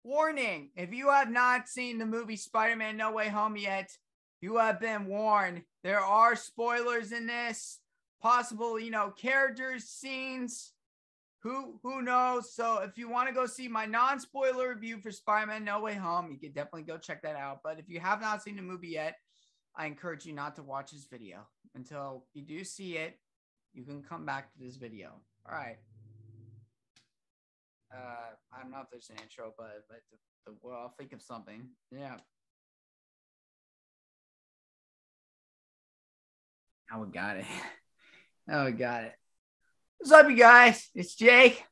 Warning, if you have not seen the movie Spider-Man No Way Home yet, you have been warned. There are spoilers in this, possible, characters, scenes, who knows. So if you want to go see my non-spoiler review for Spider-Man No Way Home, you can definitely go check that out. But if you have not seen the movie yet, I encourage you not to watch this video. Until you do see it, you can come back to this video. All right. I don't know if there's an intro, but well, I'll think of something. Yeah. Oh, we got it. Oh, we got it. What's up, you guys? It's Jake.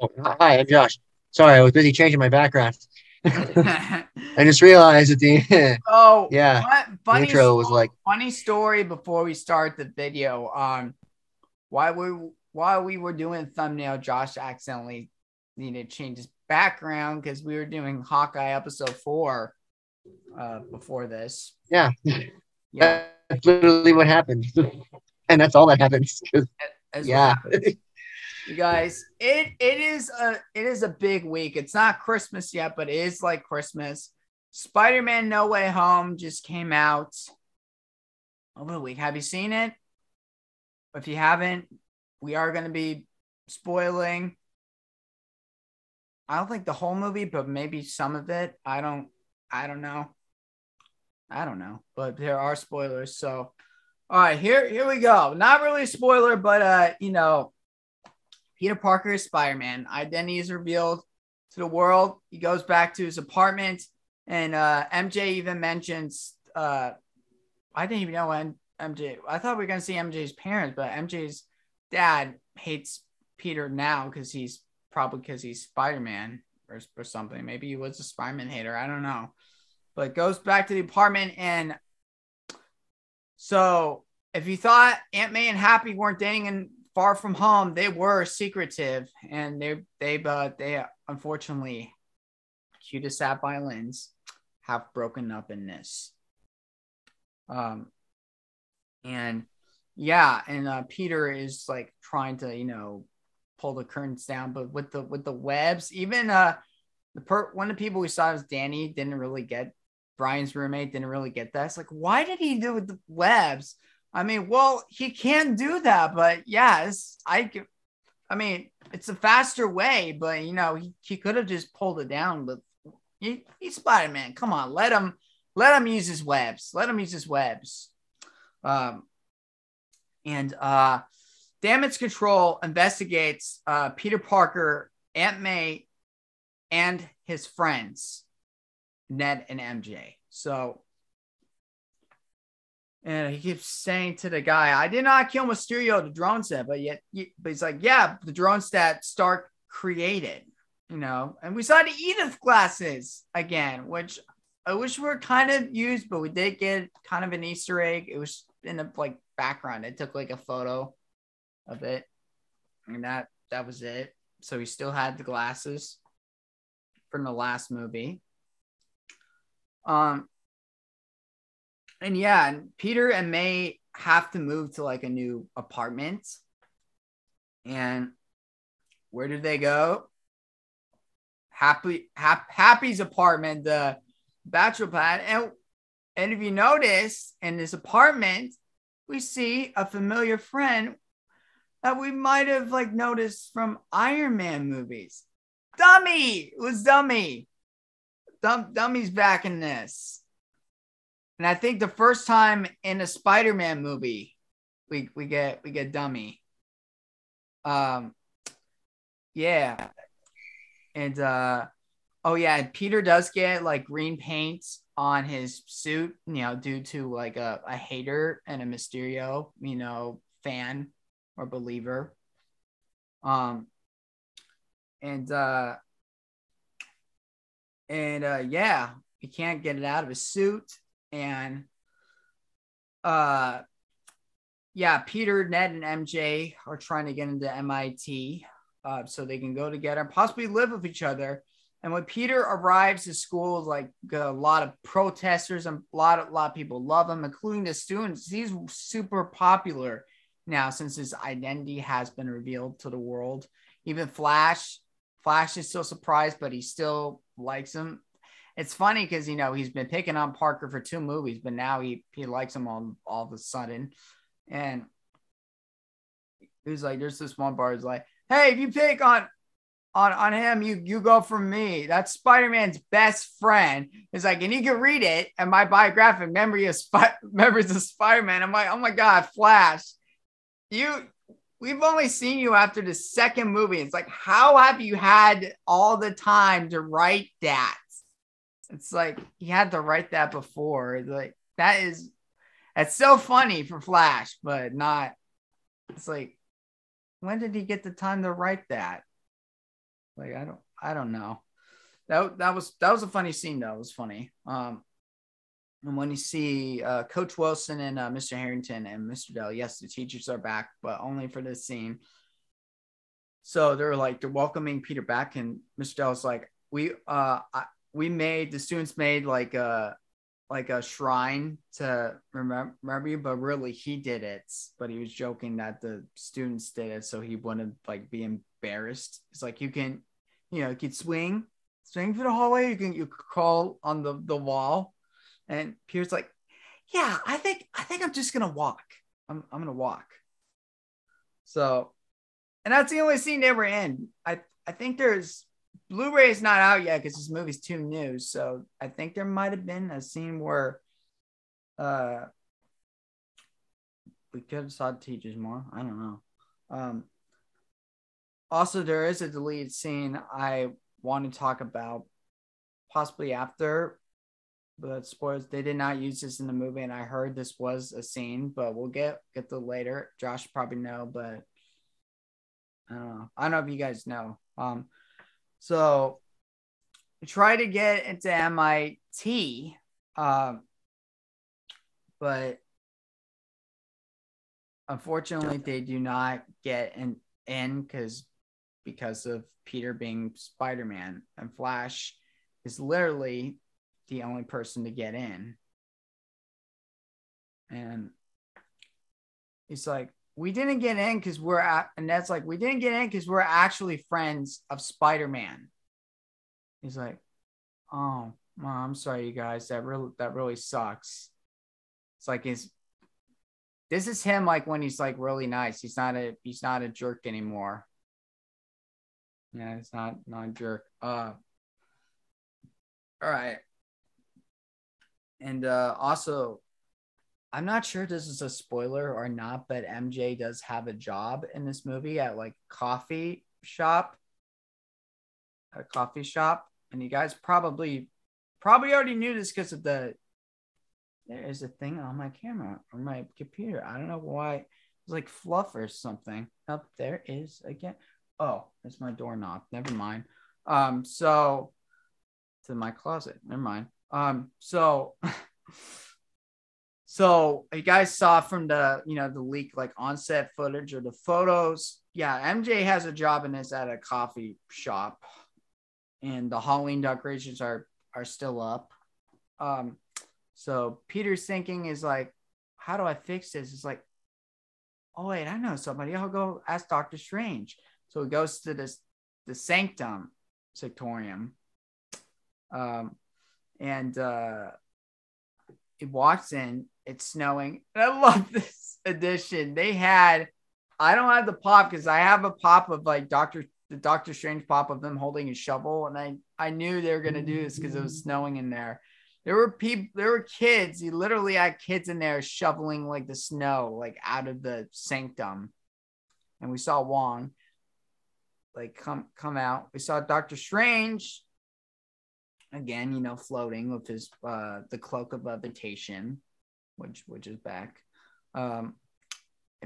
Oh, hi, I'm Josh. Sorry, I was busy changing my background. I just realized at the end. Oh, Yeah, the intro was like, funny story before we start the video. While we were doing thumbnail, Josh accidentally needed to change his background because we were doing Hawkeye episode 4 before this. yeah, Yeah, that's literally what happened, and that's all that happens. Yeah, you guys, it is a big week. It's not Christmas yet, but it is like Christmas. Spider-Man No Way Home just came out over the week. Have you seen it? If you haven't, we are going to be spoiling. I don't think the whole movie, but maybe some of it. I don't know. But there are spoilers. So, all right, here we go. Not really a spoiler, but Peter Parker is Spider-Man. Identity is revealed to the world. He goes back to his apartment, and MJ even mentions. I didn't even know when MJ. I thought we were gonna see MJ's parents, but MJ's dad hates Peter now because he's Spider-Man or something. Maybe he was a Spider-Man hater. I don't know. But goes back to the apartment, and so if you thought Aunt May and Happy weren't dating in Far From Home, they were secretive, and they unfortunately, cue to sad violins, have broken up in this. Peter is like trying to pull the curtains down, but with the webs, even one of the people we saw was Danny didn't really get Brian's roommate didn't really get that. It's like, why did he do with the webs? I mean, well, he can do that, but yes, it's a faster way, but he could have just pulled it down, but he's Spider-Man. Come on, let him use his webs. Damage Control investigates Peter Parker, Aunt May, and his friends, Ned and MJ. So, and he keeps saying to the guy, "I did not kill Mysterio," the drone said, but he's like, "Yeah, the drones that Stark created, And we saw the Edith glasses again, which I wish were kind of used, but we did get kind of an Easter egg. It was in the background. It took a photo of it, and that was it. So he still had the glasses from the last movie. And Peter and May have to move to a new apartment. And where did they go? Happy's apartment, the bachelor pad. And if you notice, in this apartment, we see a familiar friend that we might have noticed from Iron Man movies. Dummy! It was Dummy. Dummy's back in this. And I think the first time in a Spider-Man movie, we get Dummy. Yeah. And Peter does get green paint on his suit, due to a hater and a Mysterio, fan or believer. He can't get it out of his suit. And Peter, Ned, and MJ are trying to get into MIT so they can go together and possibly live with each other. And when Peter arrives to school, a lot of protesters and a lot of people love him, including the students. He's super popular now since his identity has been revealed to the world. Even Flash Flash is still surprised, but he still likes him. It's funny because, you know, he's been picking on Parker for 2 movies, but now he likes him all of a sudden. And he's like, there's this one bar, he's like, hey, if you pick on him, you go for me. That's Spider-Man's best friend. It's like, and you can read it and my biographic members of Spider-Man. I'm like, oh my God, Flash, we've only seen you after the 2nd movie. It's like, how have you had all the time to write that? It's like, he had to write that before. Like, that's so funny for Flash, but not, it's like, when did he get the time to write that? Like, I don't know. That was a funny scene though. It was funny. And when you see Coach Wilson and Mr. Harrington and Mr. Dell, yes, the teachers are back, but only for this scene. So they're welcoming Peter back, and Mr. Dell's like, the students made like a shrine to remember you, but really he did it. But he was joking that the students did it so he wouldn't like be embarrassed. It's like, you can, you know, you could swing through the hallway. You could crawl on the wall. And Peter's like, yeah, I think I'm just gonna walk. I'm gonna walk. So, and that's the only scene they were in. I think there's Blu-ray is not out yet because this movie's too new. So I think there might have been a scene where we could have saw the teachers more. I don't know. Also, there is a deleted scene I want to talk about possibly after, but spoilers, they did not use this in the movie, and I heard this was a scene, but we'll get to later. Josh probably know, but I don't know. I don't know if you guys know. So try to get into MIT, but unfortunately they do not get in because of Peter being Spider-Man, and Flash is literally the only person to get in. And he's like, we didn't get in because and that's like, we didn't get in because we're actually friends of Spider-Man. He's like, oh, well, I'm sorry, you guys. That really sucks. It's like, this is him like when he's like really nice. He's not a jerk anymore. Yeah, it's not a jerk. All right. And also, I'm not sure if this is a spoiler or not, but MJ does have a job in this movie at like a coffee shop. And you guys probably already knew this because of there is a thing on my camera or my computer. I don't know why. It's like fluff or something. Oh, there is again. Oh, it's my doorknob. Never mind. So to my closet. Never mind. So you guys saw from the leak, like on-set footage or the photos. Yeah, MJ has a job in this at a coffee shop, and the Halloween decorations are still up. So Peter's thinking is like, how do I fix this? It's like, oh wait, I know somebody. I'll go ask Dr. Strange. So he goes to the Sanctum Sanctorium. And he walks in, it's snowing. And I love this edition. I don't have the pop because I have a pop of like the Doctor Strange pop of them holding a shovel. And I knew they were going to do this because it was snowing in there. There were kids. He literally had kids in there shoveling like the snow, like out of the sanctum. And we saw Wong like come out. We saw Doctor Strange again, floating with his the cloak of levitation, which is back. And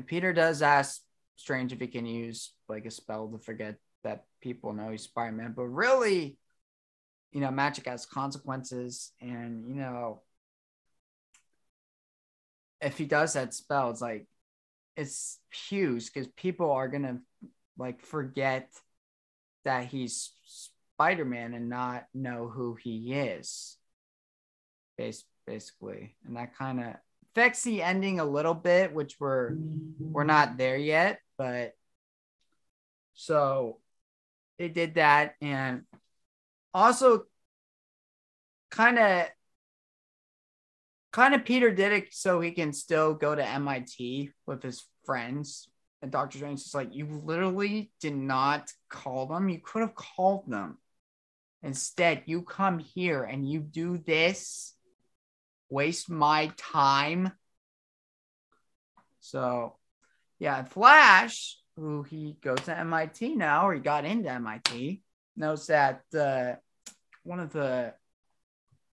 Peter does ask Strange if he can use like a spell to forget that people know he's Spider-Man, but really, magic has consequences, and if he does that spell, it's huge because people are gonna like forget that he's Spider-Man and not know who he is, basically, and that kind of affects the ending a little bit, which we're not there yet, but so they did that, and also kind of Peter did it so he can still go to MIT with his friends. And Dr. Strange is like, you literally did not call them. You could have called them. Instead, you come here and you do this, waste my time. So, yeah, Flash, who he goes to MIT now, or he got into MIT, knows that one of the,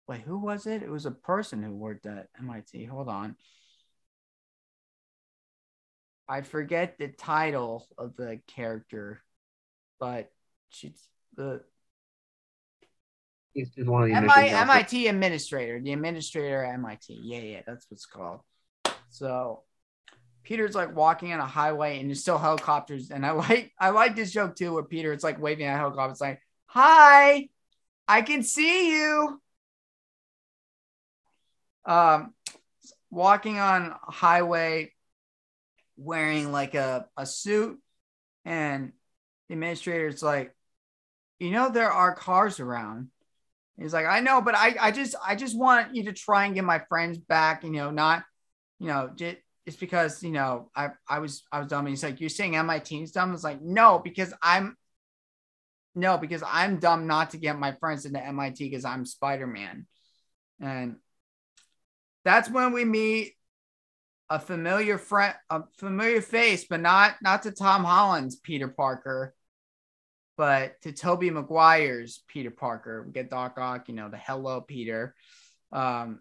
wait, who was it? It was a person who worked at MIT. Hold on. I forget the title of the character, but she's the He's one of the MIT administrator, the administrator at MIT. Yeah, that's what's called. So Peter's like walking on a highway and there's still helicopters. And I like this joke too, where Peter is like waving at a helicopter. It's like, hi, I can see you. Walking on a highway wearing like a suit, and the administrator's like, there are cars around. He's like, I know, but I just want you to try and get my friends back, not, just because, I was dumb. And he's like, you're saying MIT's dumb? It's like, no, because I'm dumb not to get my friends into MIT because I'm Spider-Man. And that's when we meet a familiar friend, a familiar face, but not to Tom Holland's Peter Parker, but to Tobey Maguire's Peter Parker. We get Doc Ock, the Hello Peter. And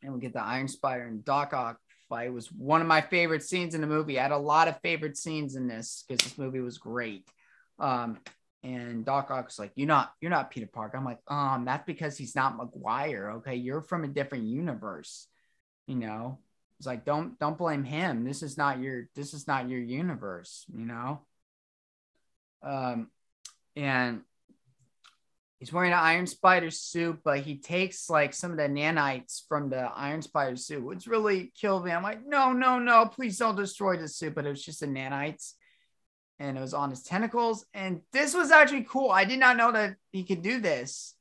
we get the Iron Spider and Doc Ock fight. It was one of my favorite scenes in the movie. I had a lot of favorite scenes in this because this movie was great. And Doc Ock's like, you're not Peter Parker. I'm like, that's because he's not Maguire. Okay, you're from a different universe. It's like, don't blame him. This is not your universe. And he's wearing an Iron Spider suit, but he takes like some of the nanites from the Iron Spider suit, which really killed me. I'm like, no, please don't destroy the suit. But it was just the nanites, and it was on his tentacles. And this was actually cool. I did not know that he could do this.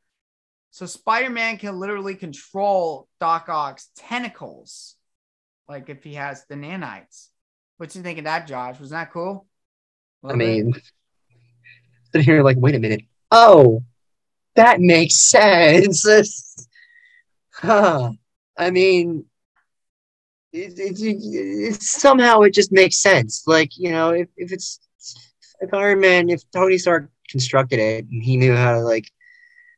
So Spider-Man can literally control Doc Ock's tentacles, like if he has the nanites. What you think of that, Josh? Was that cool? Sitting here like, wait a minute. Oh, that makes sense. Somehow it just makes sense. Like, if Iron Man, if Tony Stark constructed it and he knew how to like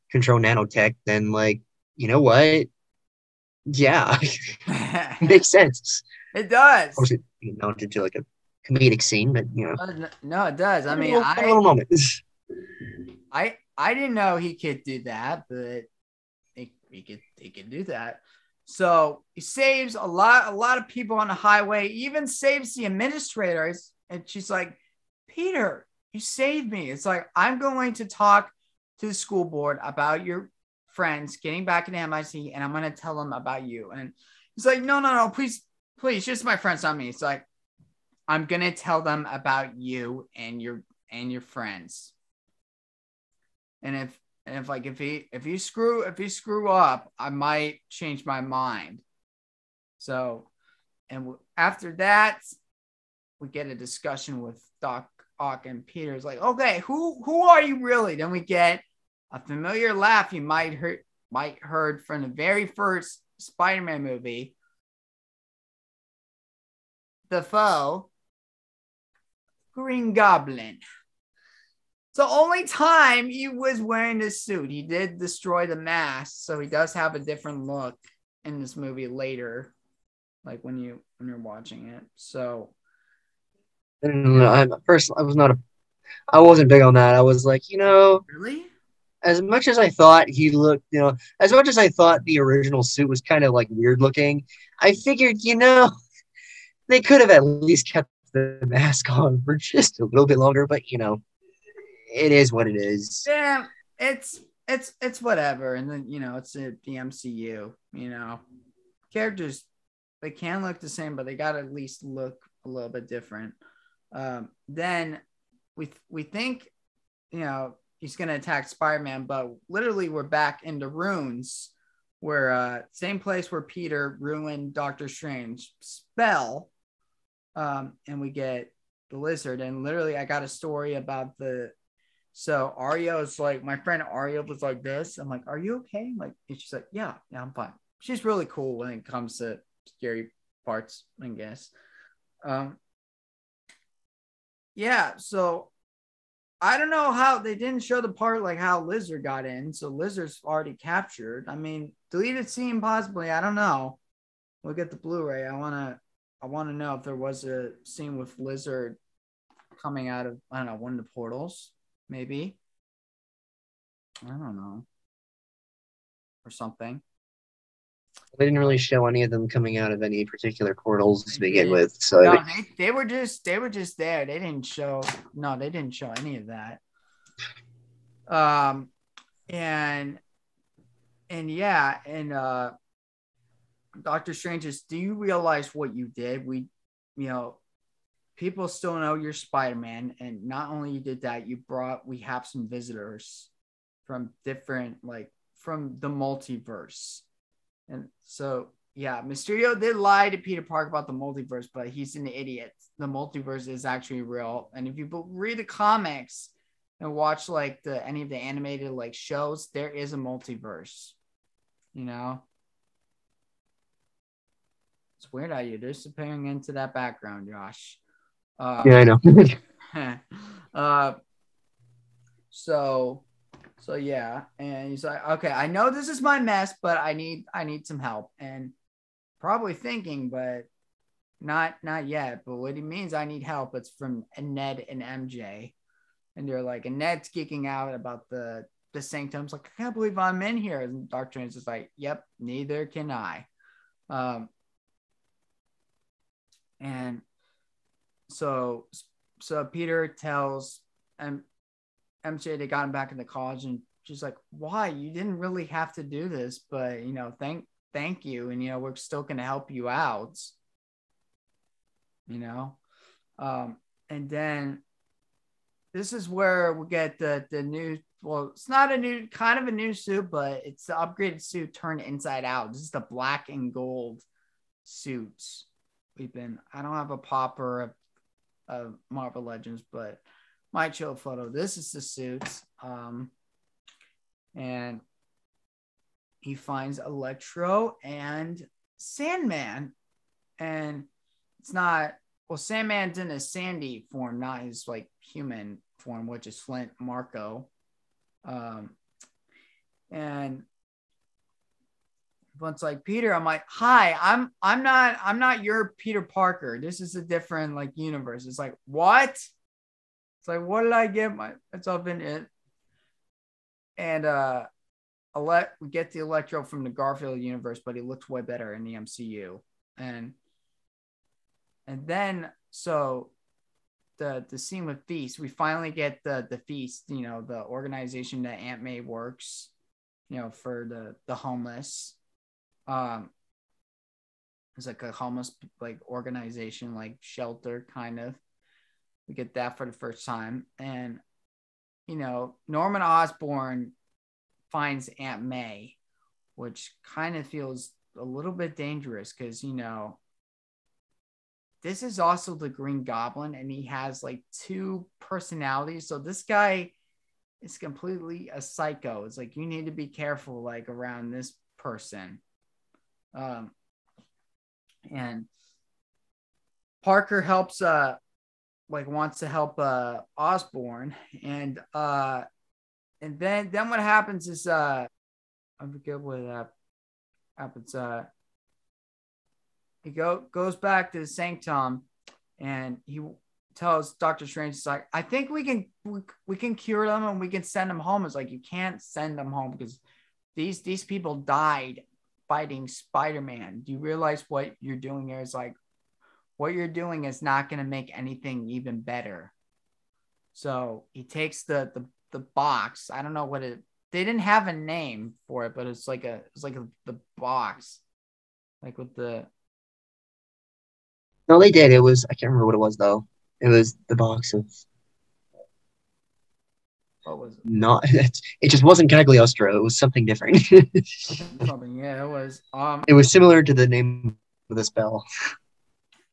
control nanotech, then like, you know what? Yeah, makes sense. It does. Of course, it mounted to like a comedic scene, but no, it does. I mean, a little moment. I didn't know he could do that, but he could do that. So he saves a lot of people on the highway. Even saves the administrator, and she's like, Peter, you saved me. It's like, I'm going to talk to the school board about your friends getting back into MIT, and I'm going to tell them about you. And he's like, no, please, just my friends, not me. It's like, I'm going to tell them about you and your friends. And if you screw up, I might change my mind. So, and after that, we get a discussion with Doc Ock and Peter. It's like, okay, who are you really? Then we get a familiar laugh you might heard from the very first Spider-Man movie. The foe, Green Goblin. So only time he was wearing this suit. He did destroy the mask, so he does have a different look in this movie later, like when you're watching it. So I wasn't big on that. I was like, really, as much as I thought he looked, as much as I thought the original suit was kind of like weird looking, I figured, they could have at least kept the mask on for just a little bit longer, but it is what it is. Yeah, it's whatever. And then it's the MCU. Characters, they can look the same, but they gotta at least look a little bit different. Then we think he's gonna attack Spider-Man, but literally we're back in the ruins where same place where Peter ruined Doctor Strange spell. And we get the lizard, and literally I got a story about so Ario's like, my friend Ario was like this. I'm like, are you okay? I'm like, and she's like, yeah, I'm fine. She's really cool when it comes to scary parts, I guess. Yeah, so I don't know how they didn't show the part like how Lizard got in. So Lizard's already captured. I mean, deleted scene possibly. I don't know. Look at the Blu-ray. I wanna know if there was a scene with Lizard coming out of, I don't know, one of the portals, maybe. I don't know. Or something. They didn't really show any of them coming out of any particular portals to begin did. with. So no, they were just there. They didn't show any of that. And yeah, and Doctor Strange is, do you realize what you did? People still know you're Spider-Man, and not only you did that, we have some visitors from different, like, from the multiverse. And so, yeah, Mysterio did lie to Peter Parker about the multiverse, but he's an idiot. The multiverse is actually real. And if you read the comics and watch like any of the animated like shows, there is a multiverse. It's weird how you're disappearing into that background, Josh. Yeah, I know. So yeah, and he's like, okay, I know this is my mess, but I need some help. And probably thinking, but not yet. But what he means, I need help. It's from Ned and MJ, and they're like, and Ned's geeking out about the sanctums. Like, I can't believe I'm in here. And Doctor Strange is like, yep, neither can I. And so Peter tells MJ they got him back into college, and she's like, why? You didn't really have to do this, but thank you, and we're still gonna help you out. And then this is where we get the new, well, it's not a new, kind of a new suit, but it's the upgraded suit turned inside out. This is the black and gold suits. I don't have a popper of Marvel Legends, but might show a photo. This is the suits. And he finds Electro and Sandman. And it's not, well, Sandman's in his Sandy form, not his like human form, which is Flint Marco. And once like, Peter, I'm like, hi, I'm not your Peter Parker. This is a different like universe. It's like, what? It's like, what did I get myself in it? And we get the Electro from the Garfield universe, but he looks way better in the MCU. And then so the scene with Feast, we finally get the Feast, the organization that Aunt May works, for the homeless. It's like a homeless like organization, like shelter kind of. We get that for the first time. And Norman Osborn finds Aunt May, which kind of feels a little bit dangerous because this is also the Green Goblin, and he has like two personalities. So this guy is completely a psycho. It's like, you need to be careful like around this person. And Parker helps wants to help Osborn, and then what happens is I forget what happens. He goes back to the Sanctum, and he tells Doctor Strange, it's like, I think we can cure them and we can send them home. It's like, you can't send them home because these people died fighting Spider-Man. Do you realize what you're doing here is like, what you're doing is not going to make anything even better. So he takes the box. I don't know what they didn't have a name for it, but it's like the box, like with the. No, they did. It was, I can't remember what it was though. It was the box of. What was it? Not it just wasn't Cagliostro. It was something different. Something. Yeah, it was. It was similar to the name of the spell.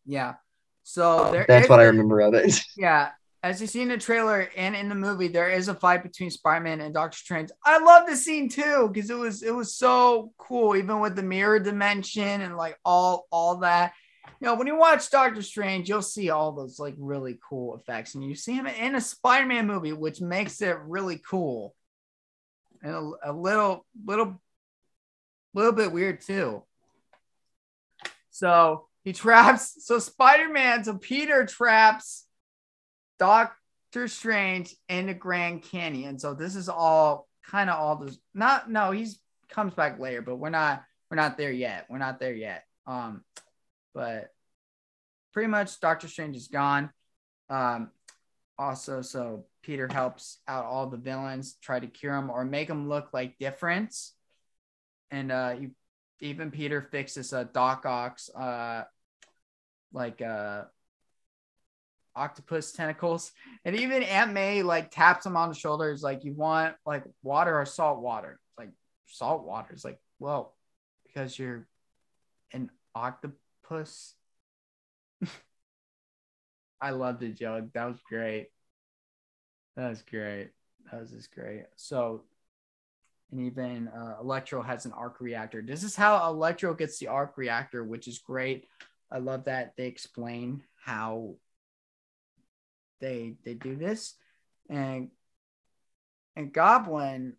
Yeah. So there That's is what I remember of it. yeah. As you see in the trailer and in the movie, there is a fight between Spider-Man and Doctor Strange. I love the scene too because it was so cool, even with the mirror dimension and like all that. You know, when you watch Doctor Strange, you'll see all those like really cool effects, and you see him in a Spider-Man movie, which makes it really cool and a little bit weird too. So Peter traps Doctor Strange in the Grand Canyon. So this is all kind of all this. He's comes back later, but we're not there yet. We're not there yet. But pretty much Doctor Strange is gone. Also, so Peter helps out all the villains, try to cure them or make them look like different. And even Peter fixes Doc Ock's octopus tentacles, and even Aunt May like taps him on the shoulders like, you want like water or salt water? It's like salt water. It's like, well, because you're an octopus. I loved it, Joe. That was great. That was just great. So, and even Electro has an arc reactor. This is how Electro gets the arc reactor, which is great. I love that they explain how they do this. And Goblin,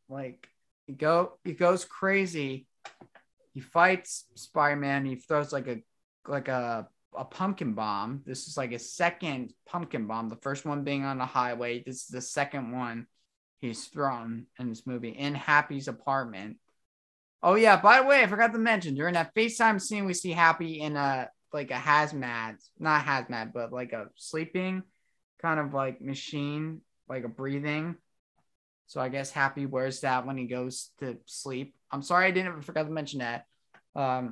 like, he goes crazy. He fights Spider-Man. He throws like a pumpkin bomb. This is like a second pumpkin bomb. The first one being on the highway. This is the second one he's thrown in this movie in Happy's apartment. Oh yeah, by the way, I forgot to mention, during that FaceTime scene, we see Happy in a hazmat, not hazmat, but like a sleeping kind of like machine, like a breathing. So I guess Happy wears that when he goes to sleep. I'm sorry, I forgot to mention that. A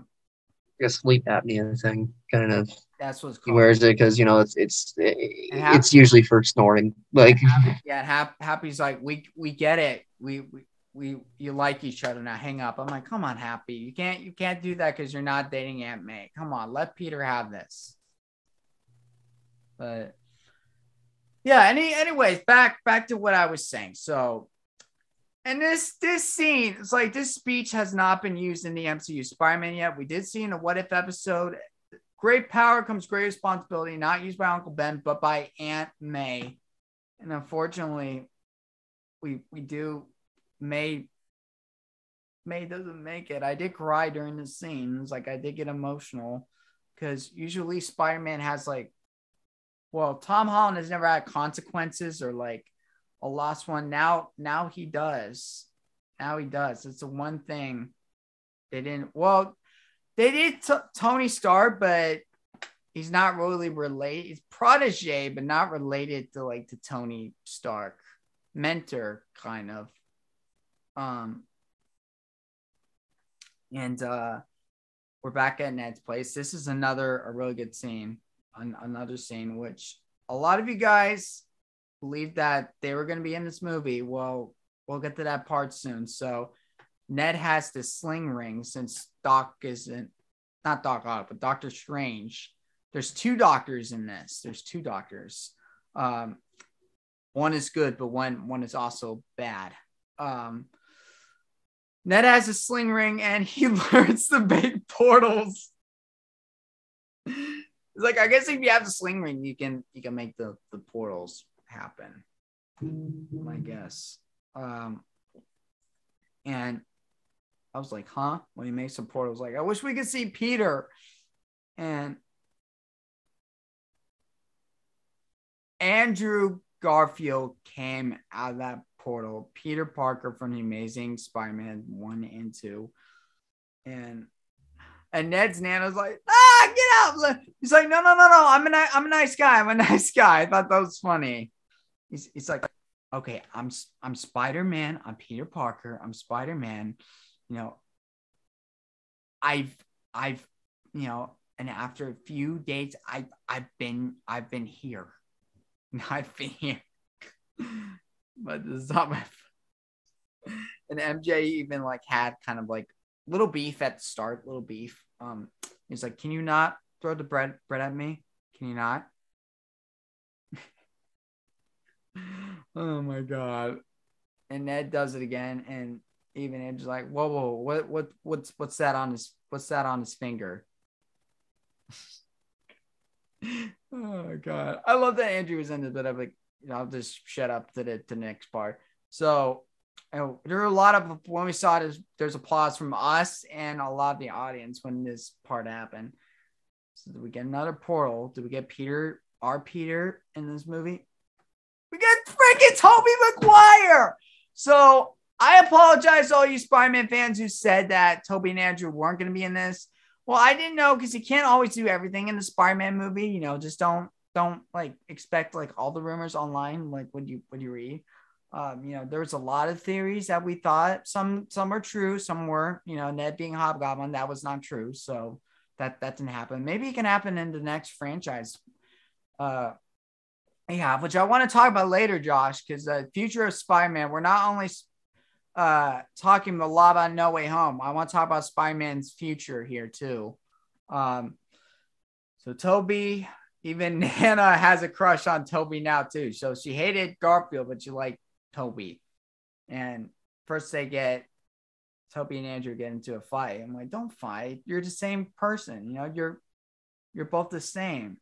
sleep apnea thing, kind of. That's what's called. He wears it because it's usually for snoring. Like, Happy's like, we get it. You like each other now. Hang up. I'm like, come on, Happy. You can't do that because you're not dating Aunt May. Come on, let Peter have this. But yeah. Anyways, back to what I was saying. So, and this scene, it's like this speech has not been used in the MCU Spider-Man yet. We did see in a What If episode. Great power comes great responsibility, not used by Uncle Ben, but by Aunt May. And unfortunately, May doesn't make it. I did cry during the scene. It's like I did get emotional because usually Spider-Man has Tom Holland has never had consequences or like a lost one. Now he does. It's the one thing they didn't. Well, they did Tony Stark, but he's not really related. He's protege, but not related to Tony Stark. Mentor, kind of. And we're back at Ned's place. This is a really good scene. Another scene which a lot of you guys believed that they were going to be in this movie. Well, we'll get to that part soon. So Ned has this sling ring since Doc isn't, not Doc Ock, but Doctor Strange. There's two doctors in this. There's two doctors. One is good, but one is also bad. Ned has a sling ring and he learns to make portals. It's like, I guess if you have the sling ring, you can make the portals happen. I guess. And I was like, huh? When he makes some portals, like, I wish we could see Peter. And Andrew Garfield came out of that portal. Peter Parker from The Amazing Spider-Man 1 and 2. And Ned's Nana's like, get out. He's like, no. I'm a nice guy. I'm a nice guy. I thought that was funny. He's like, okay, I'm Spider-Man. I'm Peter Parker. I'm Spider-Man. You know, I've and after a few days, I've been here. I've been here. but this is not my. And MJ even like had kind of like little beef at the start, little beef. He's like, "Can you not throw the bread at me? Can you not?" Oh my god! And Ned does it again, and even Ed's like, "Whoa, what's that on his finger?" Oh god, I love that Andrew was in it, but I'm like, I'll just shut up to the next part. So there were a lot of, when we saw it, there's applause from us and a lot of the audience when this part happened. So did we get another portal? Did we get our Peter in this movie? We got freaking Tobey Maguire. So I apologize to all you Spider-Man fans who said that Tobey and Andrew weren't going to be in this. Well, I didn't know, because you can't always do everything in the Spider-Man movie. You know, just don't like expect like all the rumors online, like when you read. You know, there was a lot of theories that we thought some are true, some were. You know, Ned being Hobgoblin, that was not true, so that didn't happen. Maybe it can happen in the next franchise. Yeah, which I want to talk about later, Josh, because the future of Spider-Man, we're not only talking a lot about No Way Home. I want to talk about Spider-Man's future here too. So Toby, even Nana has a crush on Toby now too. So she hated Garfield, but she liked Toby. And first they get Toby and Andrew get into a fight. I'm like, don't fight. You're the same person. You know, you're both the same.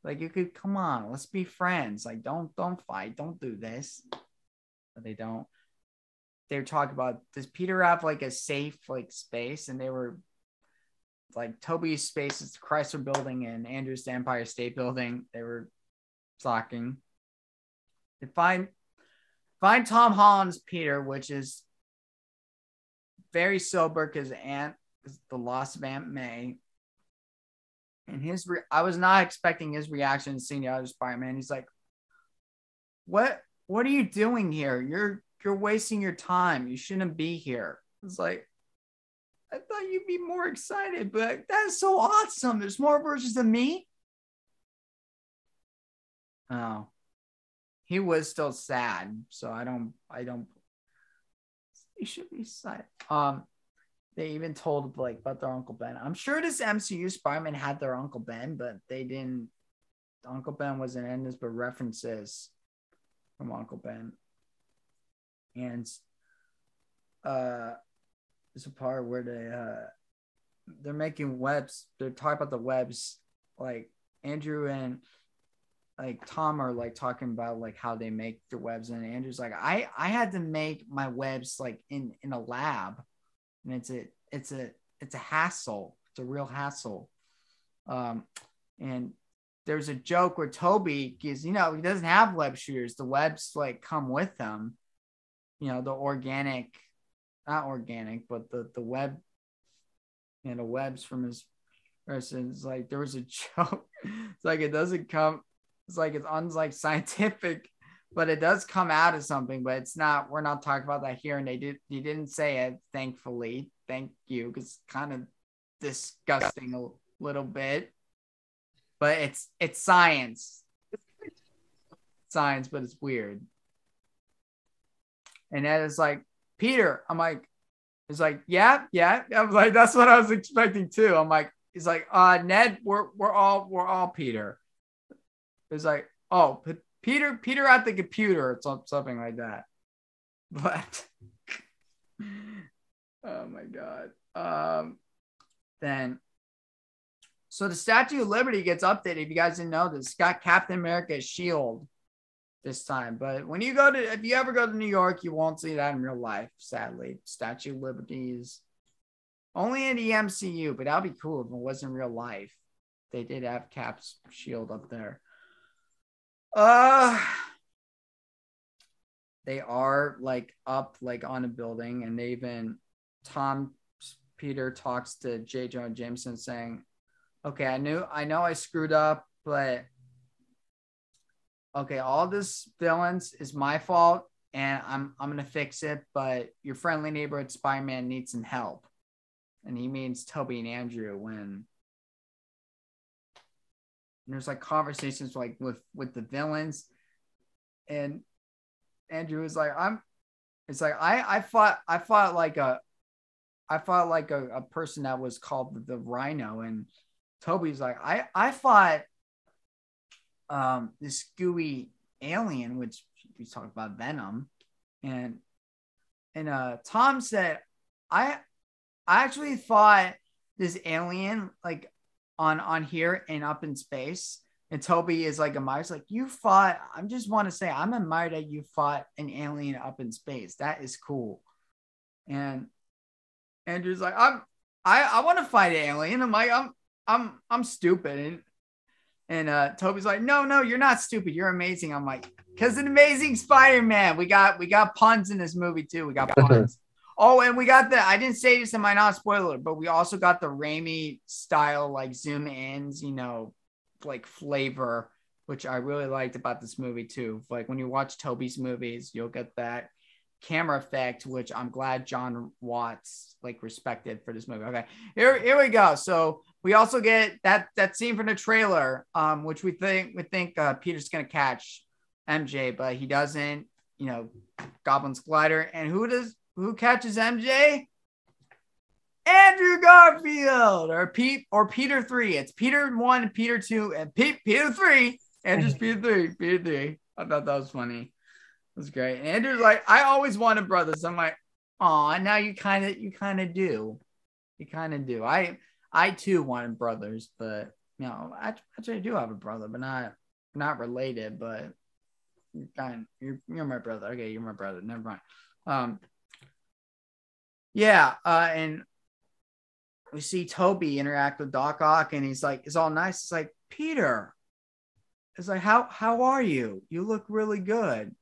Like, you could, come on, let's be friends. Like, don't fight. Don't do this. But they don't. They were talking about, does Peter have like a safe like space? And they were like, Toby's space is the Chrysler Building and Andrew's the Empire State Building. They were talking. They find Tom Holland's Peter, which is very sober because Aunt is the loss of Aunt May. And I was not expecting his reaction to seeing the other Spider-Man. He's like, what are you doing here? You're wasting your time. You shouldn't be here. It's like, I thought you'd be more excited, but that is so awesome. There's more versions of me. Oh, he was still sad. So I don't, he should be sad. They even told like about their Uncle Ben. I'm sure this MCU Spider-Man had their Uncle Ben, but they didn't. Uncle Ben wasn't in this, but references from Uncle Ben. And there's a part where they're making webs. They're talking about the webs. Like Andrew and like Tom are like talking about like how they make the webs, and Andrew's like, I had to make my webs like in a lab. And it's a hassle. It's a real hassle. And there's a joke where Toby, because he doesn't have web shooters. The webs like come with them. The not organic, but the web, the webs from his person. It's like there was a joke. It's like it doesn't come. It's like it's unlike scientific. But it does come out of something, but it's not. We're not talking about that here, and he didn't say it. Thankfully, thank you, because it's kind of disgusting a little bit. But it's science, but it's weird. And Ed is like, Peter. I'm like, it's like, yeah. I'm like, that's what I was expecting too. I'm like, he's like, Ned, we're all Peter. It's like, oh. Peter at the computer, it's something like that. But oh my god. Then so the Statue of Liberty gets updated. If you guys didn't know this, it's got Captain America's shield this time. But if you ever go to New York, you won't see that in real life, sadly. Statue of Liberty is only in the MCU, but that'd be cool if it was in real life. They did have Cap's shield up there. They are like up like on a building, and they even Peter talks to J. Jonah Jameson saying, okay, I know I screwed up, but okay, all this villains is my fault, and I'm gonna fix it, but your friendly neighborhood Spider-Man needs some help. And he means Toby and Andrew. When there's like conversations like with the villains, and Andrew was like, it's like, I fought like a person that was called the Rhino. And Toby's like, I fought this gooey alien, which we talked about Venom. And Tom said, I actually fought this alien like on here and up in space. And Toby is like admires, like, you fought. I just want to say I'm admired that you fought an alien up in space. That is cool. And Andrew's like, I want to fight an alien. I'm like, I'm stupid. And Toby's like, no, you're not stupid. You're amazing. I'm like, because an Amazing Spider-Man. We got puns in this movie too. We got puns. Oh, and we got I didn't say this in my not spoiler, but we also got the Raimi style, like zoom ins, like flavor, which I really liked about this movie too. Like when you watch Toby's movies, you'll get that camera effect, which I'm glad John Watts like respected for this movie. Okay, here we go. So we also get that scene from the trailer, which we think Peter's gonna catch MJ, but he doesn't. Goblin's glider, and who catches MJ? Andrew Garfield, or Peter 3. It's Peter 1, Peter 2, and Peter 3. Andrew's Peter 3. I thought that was funny. It was great. And Andrew's like, I always wanted brothers. I'm like, aw, now you kind of do. You kind of do. I too wanted brothers, but actually I do have a brother, but not related, but you're my brother. Okay, you're my brother. Never mind. And we see Toby interact with Doc Ock, and he's like, it's all nice. It's like, Peter. It's like, how are you? You look really good.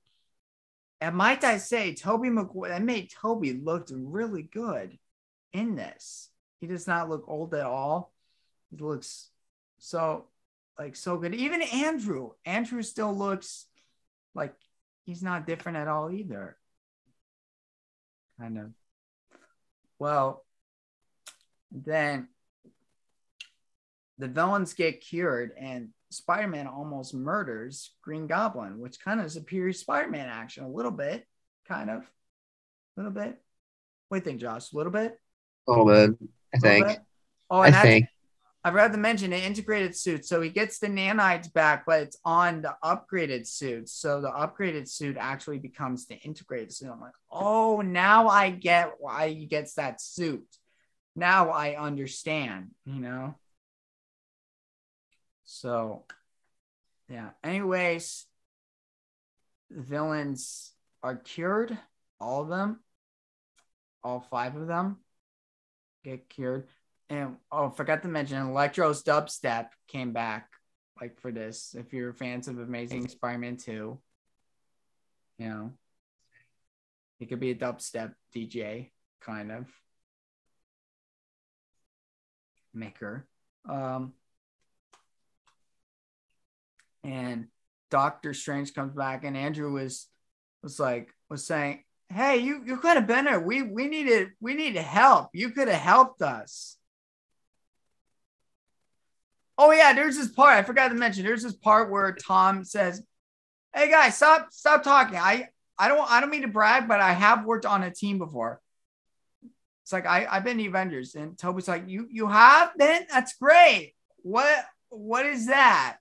And might I say, Tobey Maguire, that made Toby looked really good in this. He does not look old at all. He looks so good. Even Andrew still looks like he's not different at all either. Kind of. Well, then the villains get cured and Spider-Man almost murders Green Goblin, which kind of is a pure Spider-Man action. A little bit. What do you think, Josh? A little bit? A little bit, I think. Oh, and I forgot to mention the integrated suit. So he gets the nanites back, but it's on the upgraded suit. So the upgraded suit actually becomes the integrated suit. I'm like, oh, now I get why he gets that suit. Now I understand, So, yeah. Anyways, the villains are cured. All of them. All 5 of them get cured. And forgot to mention, Electro's dubstep came back like for this. If you're fans of Amazing Spider-Man 2, he could be a dubstep DJ kind of maker. And Doctor Strange comes back, and Andrew was saying, hey, you could have been there. We needed help. You could have helped us. Oh yeah, there's this part I forgot to mention. There's this part where Tom says, "Hey guys, stop talking. I don't mean to brag, but I have worked on a team before." It's like I've been the Avengers, and Toby's like, "You have been? That's great. What is that?"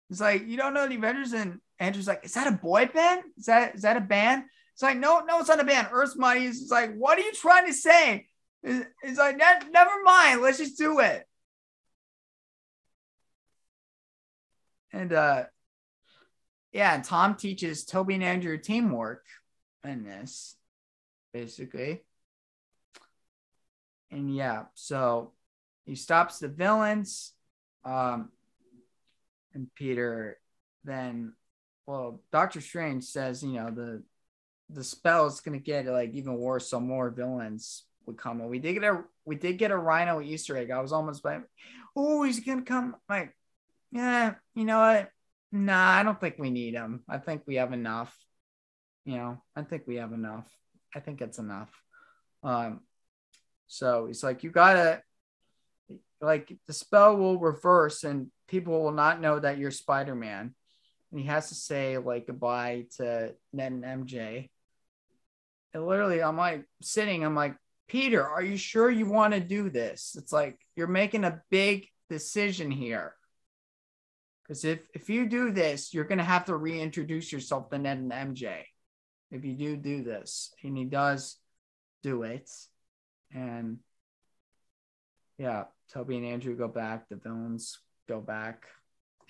It's like, "You don't know the Avengers?" And Andrew's like, "Is that a boy band? Is that a band?" It's like, no, it's not a band. Earth's Mighty. It's like, what are you trying to say? It's like, never mind. Let's just do it. And and Tom teaches Toby and Andrew teamwork in this, basically. And so he stops the villains. And Peter then, Doctor Strange says, the spell is gonna get like even worse, so more villains would come. And we did get a Rhino Easter egg. I was almost like, oh, he's gonna come. Like, yeah, you know what? Nah, I don't think we need him. I think we have enough. I think we have enough. I think it's enough. So he's like, you gotta, like, the spell will reverse and people will not know that you're Spider-Man. and he has to say like goodbye to Ned and MJ. And literally, I'm like sitting, I'm like, Peter, are you sure you want to do this? It's like you're making a big decision here. Because if you do this, you're going to have to reintroduce yourself to Ned and MJ. If you do this. And he does do it. And yeah, Toby and Andrew go back. The villains go back.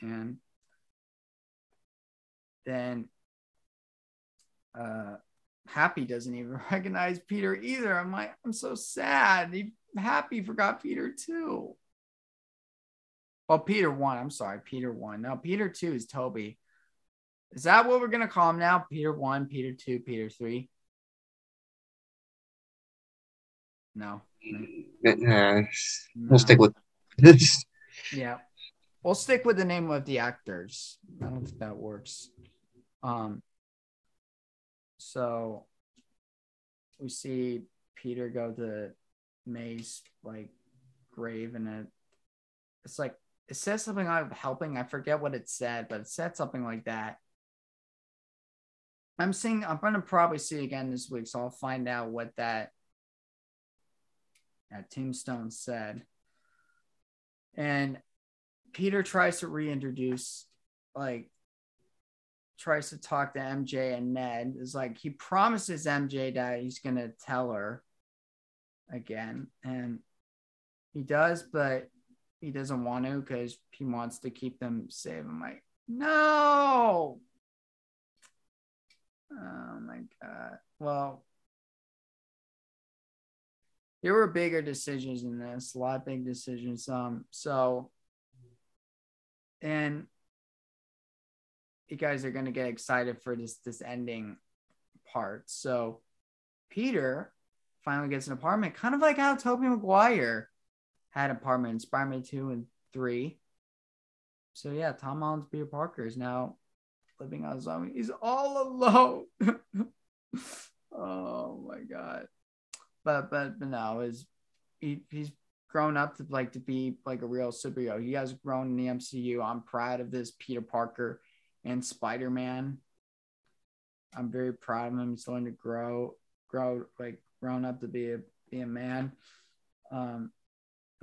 And then Happy doesn't even recognize Peter either. I'm like, I'm so sad. Happy forgot Peter too. Well, Peter 1. I'm sorry, Peter 1. No, Peter 2 is Toby. Is that what we're going to call him now? Peter 1, Peter 2, Peter 3? No. We'll stick with this. Yeah. We'll stick with the name of the actors. I don't think that works. So we see Peter go to May's like grave, and it's like it says something like helping. I forget what it said, but it said something like that. I'm gonna probably see it again this week, so I'll find out what that tombstone said. And Peter tries to reintroduce, like, tries to talk to MJ and Ned. Is like he promises MJ that he's gonna tell her again, and he does, but he doesn't want to because he wants to keep them safe. I'm like, no. Oh my god. Well, there were bigger decisions in this, a lot of big decisions. And you guys are gonna get excited for this ending part. So Peter finally gets an apartment, kind of like how Tobey Maguire had an apartment in Spider-Man 2 and 3. So yeah, Tom Holland's Peter Parker is now living on his own. He's all alone. Oh my god. But no, he's grown up to be like a real superhero. He has grown in the MCU. I'm proud of this Peter Parker and Spider-Man. I'm very proud of him. He's starting to grow like grown up to be a man.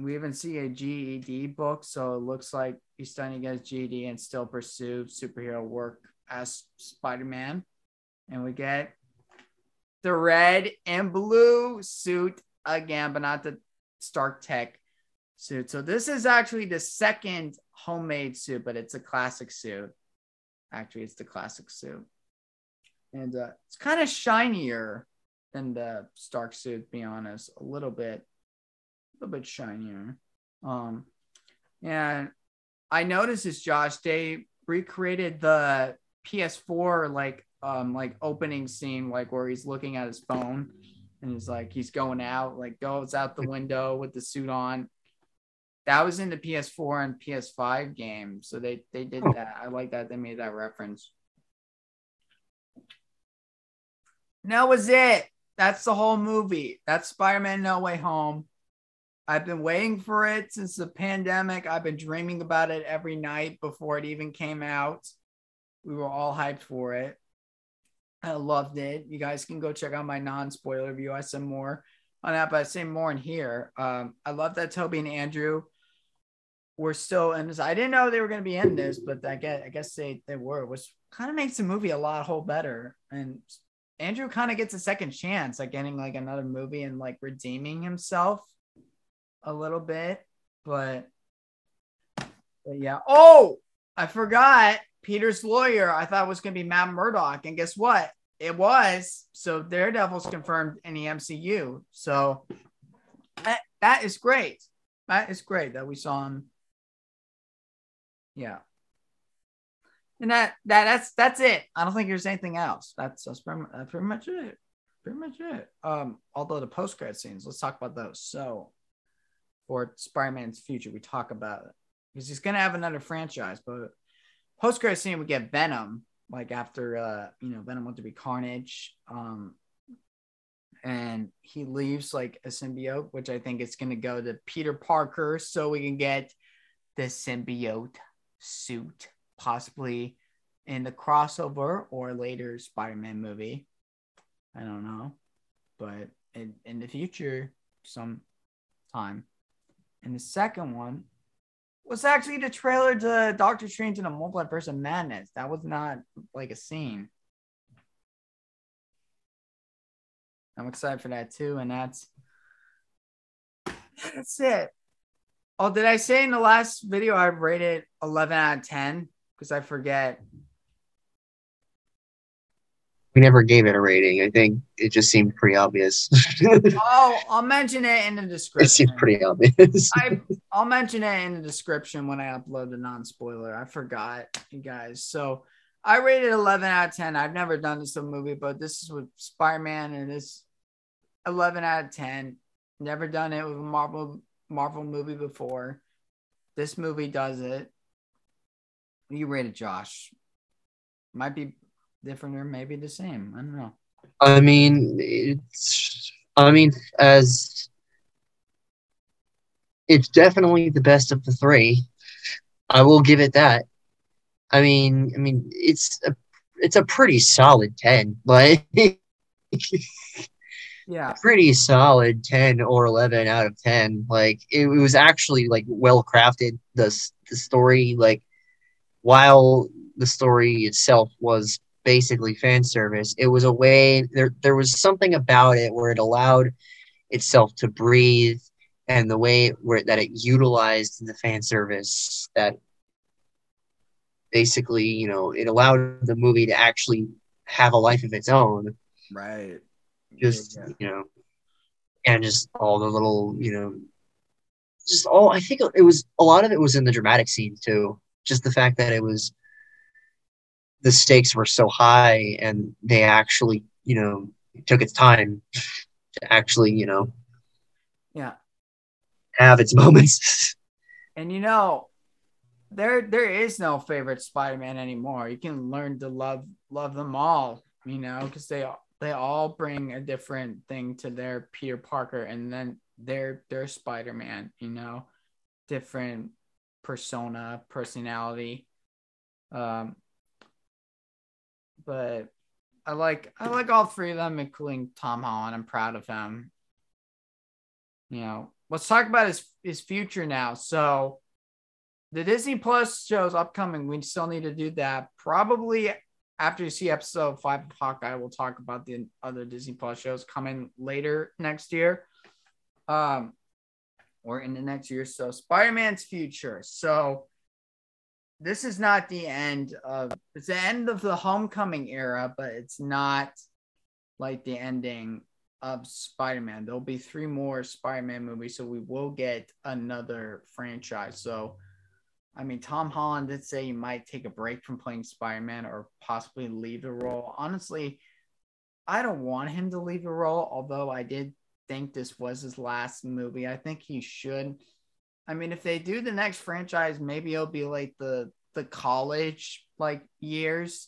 We even see a GED book, so it looks like he's starting to get his GED and still pursue superhero work as Spider-Man. And we get the red and blue suit again, but not the Stark Tech suit. So this is actually the second homemade suit, but it's a classic suit. Actually, it's the classic suit. And it's kind of shinier than the Stark suit, to be honest. A little bit shinier. And I noticed this, Josh, they recreated the PS4 like opening scene, like where he's looking at his phone and he's going out, like goes out the window with the suit on. That was in the PS4 and PS5 game. So they did that. I like that they made that reference. And that was it. That's the whole movie. That's Spider-Man No Way Home. I've been waiting for it since the pandemic. I've been dreaming about it every night before it even came out. We were all hyped for it. I loved it. You guys can go check out my non-spoiler review. I said more on that, but I say more in here. I love that Toby and Andrew were still in this. I didn't know they were going to be in this, but I guess they were, which kind of makes the movie a lot whole better. And Andrew kind of gets a second chance at getting like another movie and like redeeming himself a little bit. But yeah. Oh, I forgot. Peter's lawyer, I thought was going to be Matt Murdock. And guess what? It was. So Daredevil's confirmed in the MCU. So that is great. That is great that we saw him. Yeah. And that's it. I don't think there's anything else. That's pretty much it. Pretty much it. Although the post-credit scenes, let's talk about those. So for Spider-Man's future, we talk about it. Because he's going to have another franchise, but post-credit scene, we get Venom, like after, Venom went to be Carnage. And he leaves like a symbiote, which I think is going to go to Peter Parker so we can get the symbiote suit, possibly in the crossover or later Spider-Man movie. I don't know, but in the future, sometime. And the second one was actually the trailer to Doctor Strange in a Multiverse of Madness. That was not like a scene. I'm excited for that too, and that's it. Oh, did I say in the last video I rated 11 out of 10? Because I forget. We never gave it a rating. I think it just seemed pretty obvious. Oh, I'll mention it in the description. It seemed pretty obvious. I'll mention it in the description when I upload the non-spoiler. I forgot, you guys. So I rated 11 out of 10. I've never done this in a movie, but this is with Spider-Man, and it's 11 out of 10. Never done it with a Marvel movie before. This movie does it. You rated Josh? Might be different or maybe the same. I don't know. As it's definitely the best of the three. I will give it that. I mean, it's a pretty solid 10. Like, yeah, pretty solid 10 or 11 out of 10. Like, it was actually like well crafted. The story, like, while the story itself was basically fan service, it was a way there was something about it where it allowed itself to breathe, and the way that it utilized the fan service, that basically, it allowed the movie to actually have a life of its own. right. Just, and just all the little, just all, I think it was, a lot of it was in the dramatic scenes too. Just the fact that the stakes were so high, and they actually, took its time to actually, yeah, have its moments. and there is no favorite Spider-Man anymore. You can learn to love them all, because they all bring a different thing to their Peter Parker, and then their Spider-Man, different personality. But I like all three of them, including Tom Holland. I'm proud of him. Let's talk about his future now. So the Disney Plus show's upcoming. We still need to do that. Probably after you see episode 5 of Hawkeye, we'll talk about the other Disney Plus shows coming later next year. Or in the next year. So Spider-Man's future. So this is not the end of, it's the end of the Homecoming era, but it's not like the ending of Spider-Man. There'll be 3 more Spider-Man movies, so we will get another franchise. So, Tom Holland did say he might take a break from playing Spider-Man or possibly leave the role. Honestly, I don't want him to leave the role, although I did think this was his last movie. I think he should. If they do the next franchise, maybe it'll be like the college years,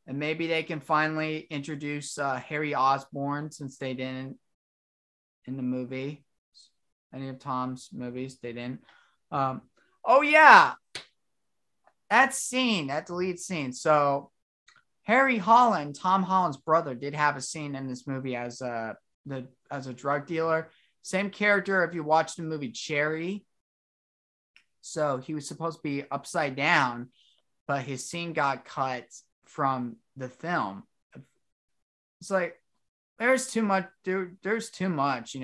and maybe they can finally introduce Harry Osborn, since they didn't in the movie. Any of Tom's movies, they didn't. Oh yeah, that deleted scene. So Harry Holland, Tom Holland's brother, did have a scene in this movie as a drug dealer. Same character if you watch the movie Cherry. So he was supposed to be upside down, but his scene got cut from the film. It's like, there's too much. There's too much,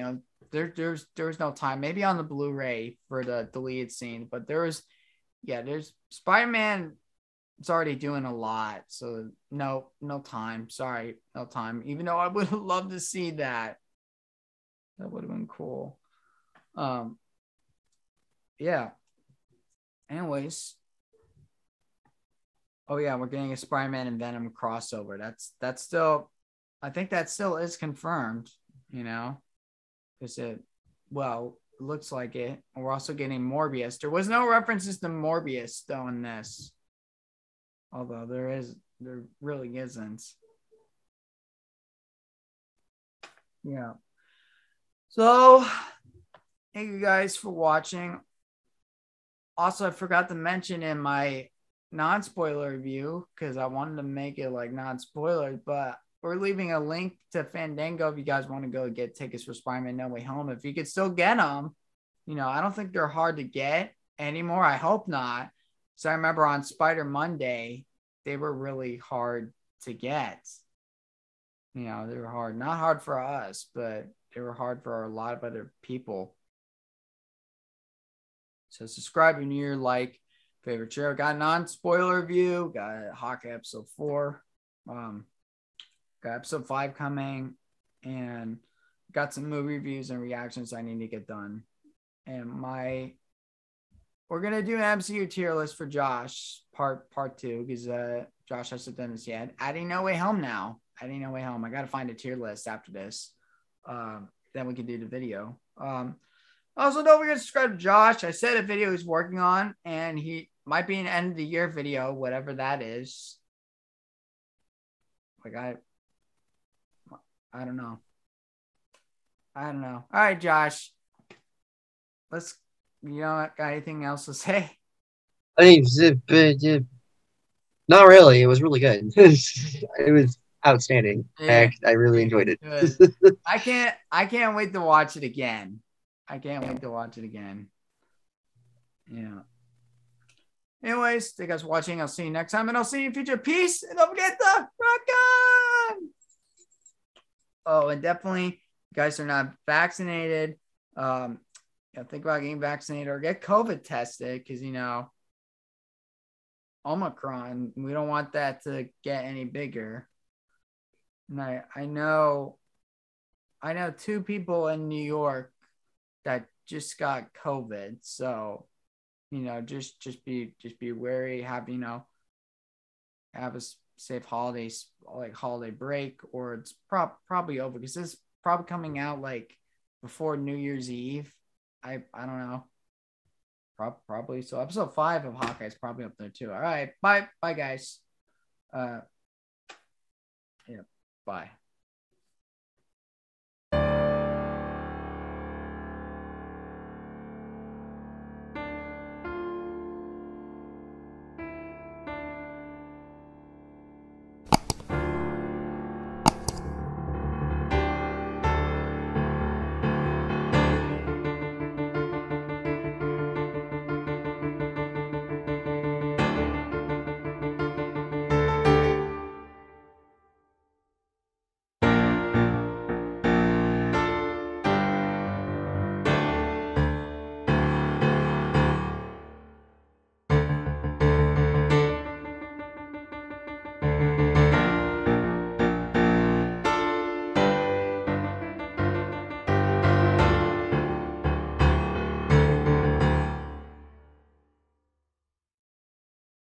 there's no time. Maybe on the Blu-ray for the deleted scene, but there's Spider-Man. It's already doing a lot. So no time. Sorry, no time. Even though I would have loved to see that. That would have been cool. Yeah. Anyways. Oh yeah, we're getting a Spider-Man and Venom crossover. That's still, I think that still is confirmed, because it looks like it. We're also getting Morbius. There was no references to Morbius though in this. Although there really isn't. Yeah. So, thank you guys for watching. Also, I forgot to mention in my non-spoiler review because I wanted to make it like non-spoiler, but we're leaving a link to Fandango if you guys want to go get tickets for Spider-Man No Way Home. If you could still get them, you know, I don't think they're hard to get anymore. I hope not. So I remember on Spider Monday, they were really hard to get. You know, they were hard, not hard for us, but they were hard for a lot of other people. So subscribe if you're like favorite show. Got a non-spoiler review. Got Hawkeye episode 4. Got episode 5 coming, and got some movie reviews and reactions I need to get done. And we're gonna do an MCU tier list for Josh part 2 because Josh hasn't done this yet. Adding No Way Home now. Adding No Way Home. I gotta find a tier list after this. Then we can do the video. Also, don't forget to subscribe to Josh. I said a video he's working on, and he might be an end of the year video, whatever that is. Like I don't know. All right, Josh. You know, got anything else to say? I mean, not really. It was really good. It was outstanding. Yeah. I really enjoyed it. I can't wait to watch it again. Yeah. Anyways, thank you guys for watching. I'll see you next time, and I'll see you in future. Peace, and don't forget to rock on. Oh, and definitely, you guys are not vaccinated. Think about getting vaccinated or get COVID tested because, you know, Omicron, we don't want that to get any bigger. And I know 2 people in New York that just got COVID. So, you know, just be wary, have a safe holidays, like holiday break, or it's probably over because this is probably coming out like before New Year's Eve. I don't know. Probably. So episode 5 of Hawkeye is probably up there too. All right. Bye guys. Yeah. Bye.